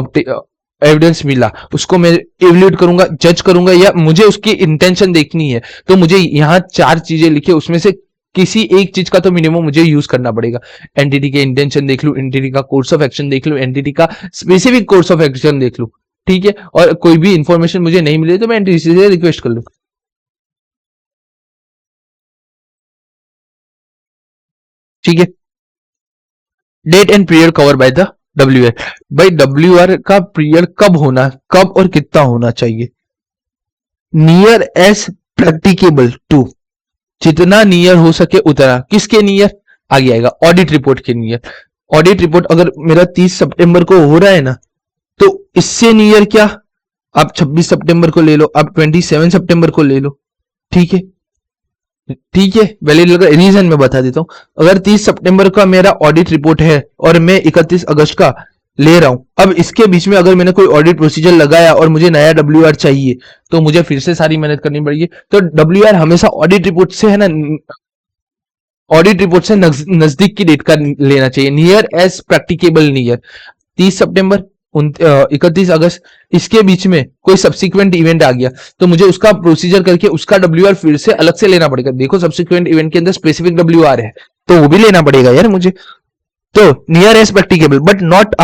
एविडेंस मिला, उसको मैं इवैल्यूएट करूंगा, जज करूंगा, या मुझे उसकी इंटेंशन देखनी है, तो मुझे यहाँ 4 चीजें लिखे, उसमें से किसी एक चीज का तो मिनिमम मुझे यूज करना पड़ेगा। एंटिटी के इंटेंशन देख लूं, एंटिटी का कोर्स ऑफ एक्शन देख लूं, एंटिटी का स्पेसिफिक कोर्स ऑफ एक्शन देख लूं, ठीक है, और कोई भी इंफॉर्मेशन मुझे नहीं मिले तो मैं एंटिटी से रिक्वेस्ट कर लूं, ठीक है। Date and period cover by the W R. भाई डब्ल्यू आर का पीरियड कब होना, कब और कितना होना चाहिए, नियर एज प्रैक्टिकेबल टू, जितना नियर हो सके उतना, किसके नियर, आगे आएगा ऑडिट रिपोर्ट के नियर। ऑडिट रिपोर्ट अगर मेरा 30 सितंबर को हो रहा है ना, तो इससे नियर क्या, आप 26 सितंबर को ले लो, आप 27 सितंबर को ले लो, ठीक है, ठीक है। वैलिड लग रहा है, रीजन मैं बता देता हूं। अगर 30 सितंबर का मेरा ऑडिट रिपोर्ट है और मैं 31 अगस्त का ले रहा हूं, अब इसके बीच में अगर मैंने कोई ऑडिट प्रोसीजर लगाया और मुझे नया डब्ल्यू आर चाहिए, तो मुझे फिर से सारी मेहनत करनी पड़ेगी। तो डब्ल्यू आर हमेशा ऑडिट रिपोर्ट से है ना, ऑडिट रिपोर्ट से नजदीक की डेट का लेना चाहिए, नियर एज प्रैक्टिकेबल नियर। 30 सितंबर, 31 अगस्त, इसके बीच में कोई सब्सिक्वेंट इवेंट आ गया, तो मुझे उसका प्रोसीजर करके उसका डब्ल्यू आर फिर से अलग से लेना पड़ेगा। देखो सब्सिक्वेंट इवेंट के अंदर स्पेसिफिक डब्ल्यू आर है, तो वो भी लेना पड़ेगा यार मुझे। तो near as practicable but not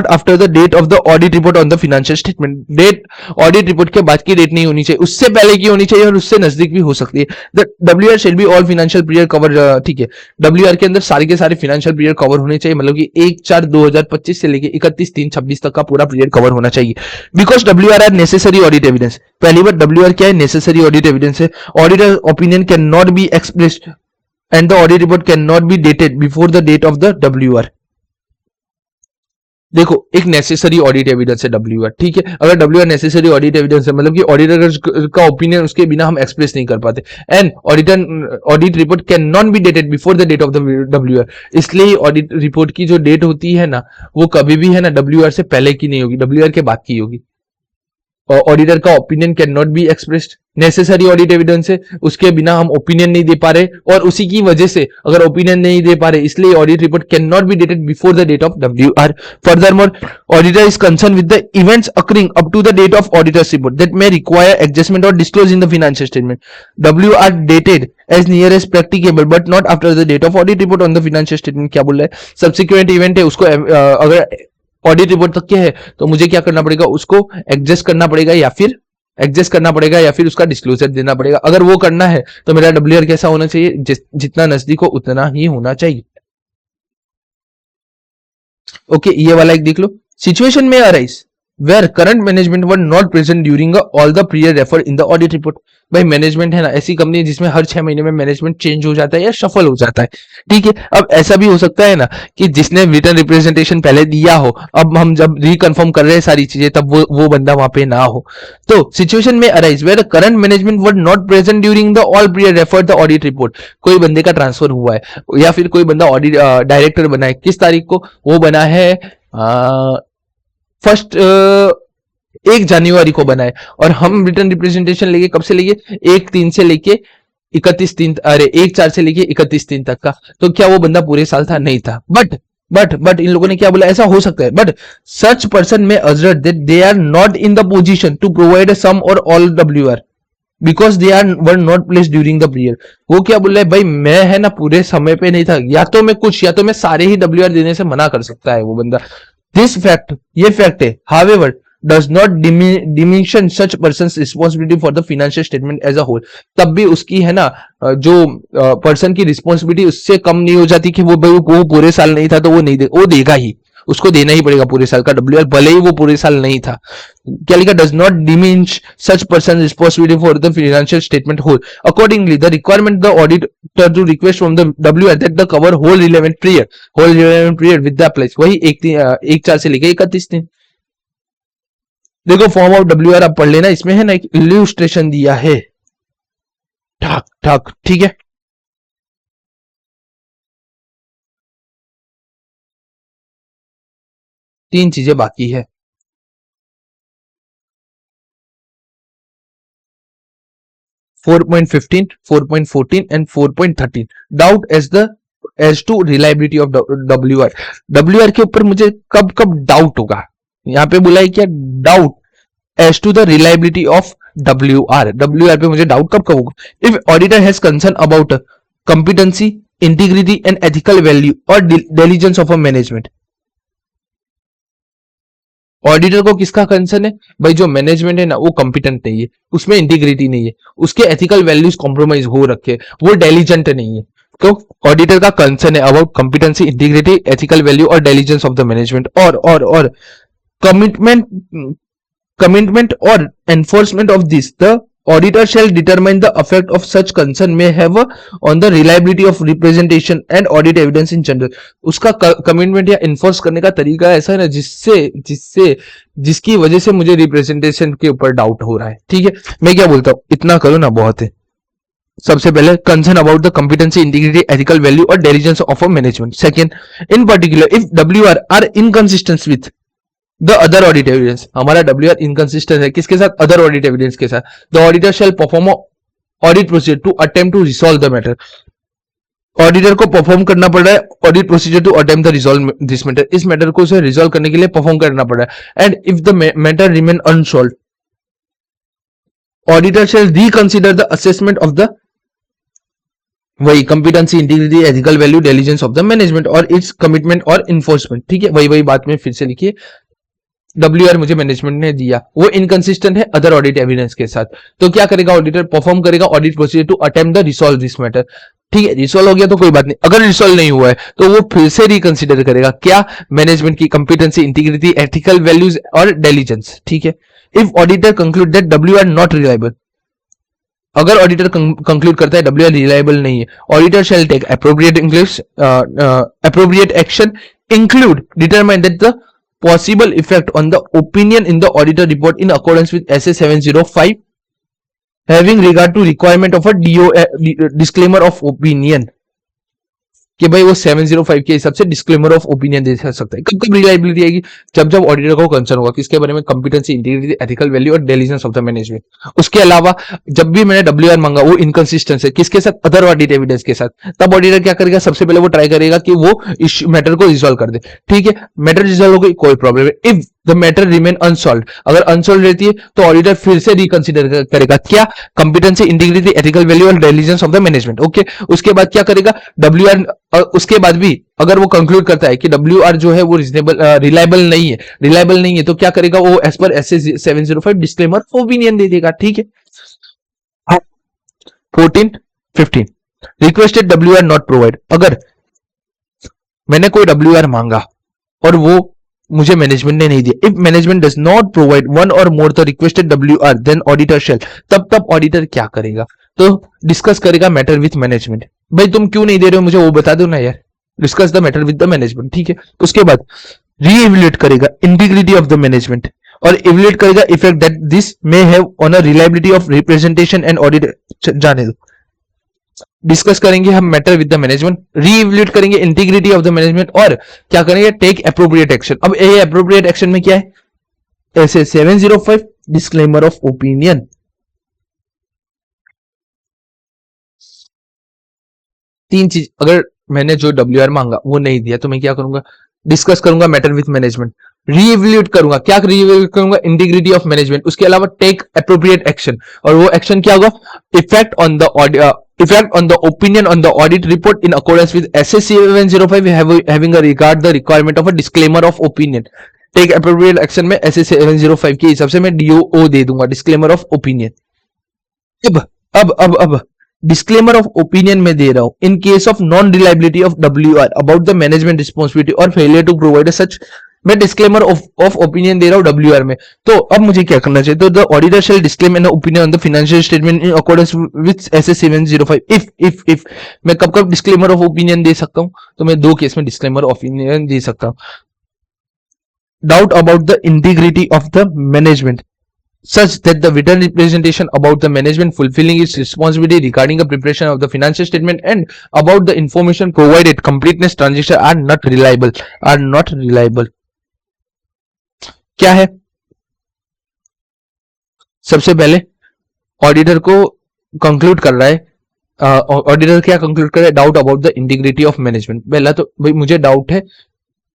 after the date of the audit report on the financial statement. Date audit report के बाद की डेट नहीं होनी चाहिए, उससे पहले की होनी चाहिए और उससे नजदीक भी हो सकती है। The W are shall be all financial period cover, ठीक है, डब्ल्यू आर के अंदर सारे के सारे फाइनेंशियल पीरियड कवर होने चाहिए, मतलब कि 1/4/2025 से लेके 31/3/26 तक का पूरा पीरियड कवर होना चाहिए। Because W R necessary audit evidence. पहली बार डब्ल्यू आर क्या है, नेसेसरी ऑडिट एविडेंस है। Auditor opinion can not be expressed and the audit report can not be dated before the date of the W R. देखो एक necessary audit evidence है W R, ठीक है। अगर W R necessary audit evidence है, मतलब कि auditor का ओपिनियन उसके बिना हम एक्सप्रेस नहीं कर पाते। And audit report can not be dated before the date of the W R. इसलिए ऑडिट रिपोर्ट की जो डेट होती है ना, वो कभी भी है ना डब्ल्यू आर से पहले की नहीं होगी, डब्ल्यू आर के बाद की होगी। ऑडिटर का opinion can not be expressed, necessary audit evidence है, उसके बिना हम ओपिनियन नहीं दे पा रहे, और उसी की वजह से अगर ओपिनियन नहीं दे पा रहे, इसलिए audit report can not be dated before the date of W R. Furthermore auditor is concern with the events occurring up to the date of auditor's report that may require adjustment और disclose in the financial statement. W R dated as near as practicable but not after the date of audit report on the financial statement. क्या बोल रहा है, subsequent event है, उसको अगर audit report तक के है तो मुझे क्या करना पड़ेगा, उसको एडजस्ट करना पड़ेगा या फिर उसका डिस्क्लोजर देना पड़ेगा। अगर वो करना है तो मेरा डब्ल्यू आर कैसा होना चाहिए, जितना नजदीक हो उतना ही होना चाहिए। ओके, ये वाला एक देख लो। Situation may arise where current management were not present during all the period refer in the audit report. भाई मैनेजमेंट है ना, ऐसी कंपनी है जिसमें हर 6 महीने में मैनेजमेंट चेंज हो जाता है या शफल हो जाता है, ठीक है। अब ऐसा भी हो सकता है ना कि जिसने रिटर्न रिप्रेजेंटेशन पहले दिया हो, अब हम जब रिकन्फर्म कर रहे हैं सारी चीजें, तब वो बंदा वहां पे ना हो। तो situation may arise where current management were not present during the all period refer the audit report. कोई बंदे का ट्रांसफर हुआ है या फिर कोई बंदा ऑडिट डायरेक्टर बना है, किस तारीख को वो बना है, फर्स्ट 1 जनवरी को बनाए, और हम रिटर्न रिप्रेजेंटेशन लेके कब से लेके 1/3 से लेके 31/3, अरे 1/4 से लेके 31/3 तक का। तो क्या वो बंदा पूरे साल था, नहीं था। बट इन लोगों ने क्या बोला, ऐसा हो सकता है, but such person may assert that they are not in the position to provide some और all W R because they are were not place during the period. वो क्या बोल रहा है, भाई मैं है ना पूरे समय पे नहीं था, या तो मैं कुछ या तो मैं सारे ही डब्ल्यू आर देने से मना कर सकता है वो बंदा। दिस फैक्ट, ये फैक्ट है, however does not diminish such person's responsibility for the financial statement as a whole। तब भी उसकी है ना जो पर्सन की रिस्पॉन्सिबिलिटी उससे कम नहीं हो जाती कि वो पूरे साल नहीं था तो वो नहीं वो देगा ही, उसको देना ही पड़ेगा पूरे साल का डब्ल्यू आर, भले ही वो पूरे साल नहीं था। क्या लिखा, does not diminish such person responsibility for the financial statement whole. Accordingly the requirement the auditor to request from the W R that the cover whole relevant period with the applies. वही 1/4 से लेकर 31/3। देखो form of W are आप पढ़ लेना, इसमें है ना एक इल्यूस्ट्रेशन दिया है, ठाक ठाक, ठीक है। तीन चीजें बाकी है, 4.15, 4.14 and 4.13। Doubt as to reliability of W R. W R के ऊपर मुझे कब कब डाउट होगा, यहाँ पे बोला है क्या, doubt as to the reliability of WR पे मुझे डाउट कब कब होगा, if auditor has concern about competency, integrity and ethical value और diligence of a management. Auditor को किसका कंसर्न है भाई, जो मैनेजमेंट है ना वो कॉम्पिटेंट नहीं है, उसमें इंटीग्रिटी नहीं है, उसके एथिकल वैल्यूज कॉम्प्रोमाइज हो रखे, वो डेलीजेंट नहीं है। तो ऑडिटर का कंसर्न है about competency, integrity, ethical value और डेलीजेंस ऑफ द मैनेजमेंट, और commitment or enforcement of this. The auditor shall determine the effect of such concern may have on the reliability of representation and audit evidence in general. उसका commitment या enforce करने का तरीका ऐसा है ना जिससे जिससे जिसकी वजह से मुझे रिप्रेजेंटेशन के ऊपर डाउट हो रहा है। ठीक है, मैं क्या बोलता हूँ, इतना करो ना बहुत है। सबसे पहले concern about the competency, integrity, ethical value और diligence of a management. Second, in particular if WR are inconsistent with the other audit evidence, हमारा WR इनकंसिस्टेंट है किसके साथ, अदर ऑडिट एविडेंस के साथ, the auditor shall perform audit procedure to attempt to resolve the matter. Auditor को perform करना पड़ रहा है audit procedure to attempt the resolve this matter, इस मैटर को उसे रिजॉल्व करने के लिए परफॉर्म करना पड़ रहा है। And if the matter remain unsolve, auditor shall reconsider the assessment of the वही competency, integrity, ethical value, diligence of the management और इट्स कमिटमेंट और इन्फोर्समेंट। ठीक है, वही बात में फिर से लिखिए, WR मुझे मैनेजमेंट ने दिया, वो इनकंसिस्टेंट है अदर ऑडिट एविडेंस के साथ, तो क्या करेगा ऑडिटर, परफॉर्म करेगा audit procedure to attempt the resolve this matter. ठीक है, रिसॉल्व हो गया तो कोई बात नहीं, अगर रिसॉल्व नहीं हुआ है तो वो फिर से रिकंसिडर करेगा क्या, मैनेजमेंट की कॉम्पिटेंसी, इंटीग्रिटी, एथिकल वैल्यूज और डिलीजेंस। ठीक है, if auditor conclude that WR not reliable, अगर ऑडिटर कंक्लूड करता है WR रिलायबल नहीं है, auditor shall take appropriate action include determine that the possible effect on the opinion in the auditor report in accordance with SA 705 having regard to requirement of a disclaimer of opinion, कि भाई वो 705 के हिसाब से disclaimer of opinion दे सकता है। कब कब रिलायबिलिटी आएगी, जब जब ऑडिटर को कंसर्न होगा किसके बारे में, कॉम्पिटेंसी, इंटीग्रिटी, एथिकल वैल्यू और डिलीजेंस ऑफ द मैनेजमेंट। उसके अलावा जब भी मैंने WR मांगा वो इनकंसिस्टेंट है किसके साथ, अदर ऑडिट एविडेंस के साथ, तब ऑडिटर क्या करेगा, सबसे पहले वो ट्राई करेगा कि वो इस मैटर को रिजॉल्व कर दे। ठीक है, मैटर रिजॉल्व हो गई, कोई प्रॉब्लम है। If the matter remain unsolved, अगर अनसॉल्व रहती है तो ऑडिटर फिर से रिकंसिडर करेगा क्या, कॉम्पिटेंसी, इंटीग्रिटी, एथिकल वैल्यू और diligence of the management. Okay, उसके बाद क्या करेगा WR, और उसके बाद भी अगर वो कंक्लूड करता है कि WR जो है वो रिलायबल नहीं है तो क्या करेगा, वो as per SA 705 disclaimer opinion दे देगा। ठीक है, 14, 15 रिक्वेस्टेड WR नॉट प्रोवाइड, अगर मैंने कोई WR मांगा और वो मुझे मैनेजमेंट ने नहीं दिया, if management does not provide one और more the requested WR then auditor shall, तब ऑडिटर क्या करेगा, तो डिस्कस करेगा मैटर विथ मैनेजमेंट। भाई तुम क्यों नहीं दे रहे हो मुझे वो बता दो ना यार, discuss the matter with the management. ठीक है, उसके बाद रीइवैल्यूएट करेगा इंटीग्रिटी ऑफ द मैनेजमेंट और इवैल्यूएट करेगा effect that this may have on a reliability of representation and audit. जाने दो, डिस्कस करेंगे हम matter with the management, re-evaluate करेंगे इंटीग्रिटी ऑफ द मैनेजमेंट और क्या करेंगे, टेक अप्रोप्रिएट एक्शन। अब ये अप्रोप्रिएट एक्शन में क्या है, ऐसे 705 डिस्क्लेमर ऑफ ओपिनियन। तीन चीज, अगर मैंने जो WR मांगा वो नहीं दिया तो मैं क्या करूंगा, डिस्कस करूंगा मैटर विथ मैनेजमेंट, रीइवैल्यूएट करूंगा, क्या रीइवैल्यूएट करूंगा, इंटीग्रिटी ऑफ मैनेजमेंट। उसके अलावा टेक अप्रोप्रिएट एक्शन, और वो एक्शन क्या होगा, effect on the opinion on the audit report in accordance with SA 705 having a regard the requirement of a disclaimer of opinion. Take appropriate action में SA 705 के हिसाब से मैं DOO दे दूंगा, डिस्क्लेमर ऑफ ओपिनियन। अब disclaimer of opinion में दे रहा हूं, in case of non reliability of WR about the management responsibility और फेलियर टू प्रोवाइड सच, मैं डिस्क्लेमर ऑफ ओपिनियन दे रहा हूं WR में। तो अब मुझे क्या करना चाहिए, तो the auditor shell disclaim an opinion on the financial statement in accordance with SA 705। If मैं कब डिस्क्लेमर ऑफ ओपिनियन दे सकता हूं, तो मैं दो केस में डिस्क्लेमर ऑफ ओपिनियन दे सकता हूं। Doubt about the integrity of the management such that the written representation about the management fulfilling its responsibility regarding the preparation of the financial statement and about the information provided, completeness, transaction are not reliable। क्या है, सबसे पहले auditor को conclude कर रहा है, auditor क्या conclude कर रहा है, doubt about the integrity of management. पहला तो भाई मुझे डाउट है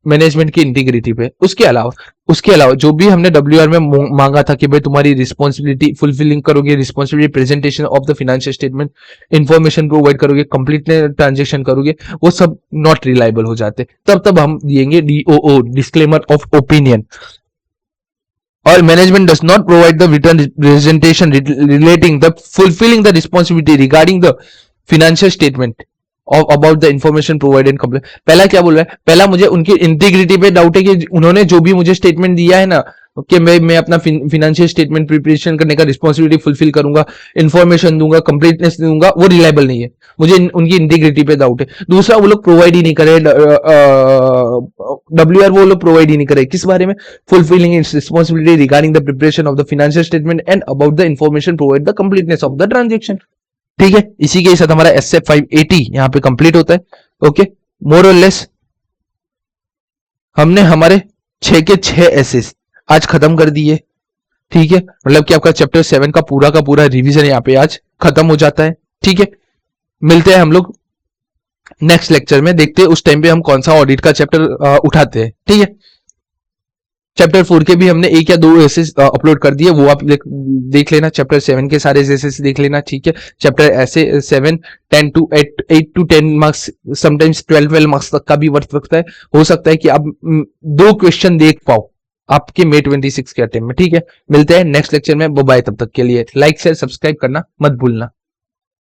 मैनेजमेंट की इंटीग्रिटी पे। उसके अलावा जो भी हमने WR में मांगा था कि भाई तुम्हारी रिस्पॉन्सिबिलिटी फुलफिलिंग करोगे, responsibility presentation of the financial statement, information provide करोगे, कंप्लीट ट्रांजेक्शन करोगे, वो सब नॉट रिलायबल हो जाते। तब हम दिएंगे DOO, डिस्क्लेमर ऑफ ओपिनियन। और management does not provide the written representation relating the fulfilling the responsibility regarding the financial statement about the information provide and complain. पहला क्या बोल रहा है, पहला मुझे उनकी इंटीग्रिटी पे डाउट है कि उन्होंने जो भी मुझे स्टेटमेंट दिया है ना कि मैं अपना फाइनेंशियल स्टेटमेंट प्रिपरेशन करने का रिस्पॉन्सिबिलिटी फुलफिल करूंगा, इन्फॉर्मेशन दूंगा, कंप्लीटनेस दूंगा, वो रिलायबल नहीं है। मुझे उनकी इंटीग्रिटी पे डाउट है। दूसरा, वो लोग प्रोवाइड ही नहीं करे, WR वो लोग प्रोवाइड ही नहीं करे किस बारे में, fulfilling it's responsibility regarding the preparation of the financial statement and about the information provide the completeness of the transaction. ठीक है, इसी के साथ हमारा SF 580 यहां पे कंप्लीट होता है। ओके, मोर और लेस हमने हमारे 6 के 6 एसेस आज खत्म कर दिए। ठीक है, मतलब कि आपका चैप्टर 7 का पूरा रिवीजन यहाँ पे आज खत्म हो जाता है। ठीक है, मिलते हैं हम लोग नेक्स्ट लेक्चर में, देखते हैं उस टाइम पे हम कौन सा ऑडिट का चैप्टर उठाते हैं। ठीक है, चैप्टर 4 के भी हमने 1 या 2 एसेस अपलोड कर दिए, वो आप देख लेना। चैप्टर 7 के सारे एसेस देख लेना। ठीक है, चैप्टर ऐसे 7 10 to 8 to 10 marks, sometimes 12 marks तक का भी वर्थ रखता है। हो सकता है कि आप 2 क्वेश्चन देख पाओ आपके May 26 के अटेम्प्ट में। ठीक है, मिलते हैं नेक्स्ट लेक्चर में। बाय, तब तक के लिए लाइक शेयर सब्सक्राइब करना मत भूलना।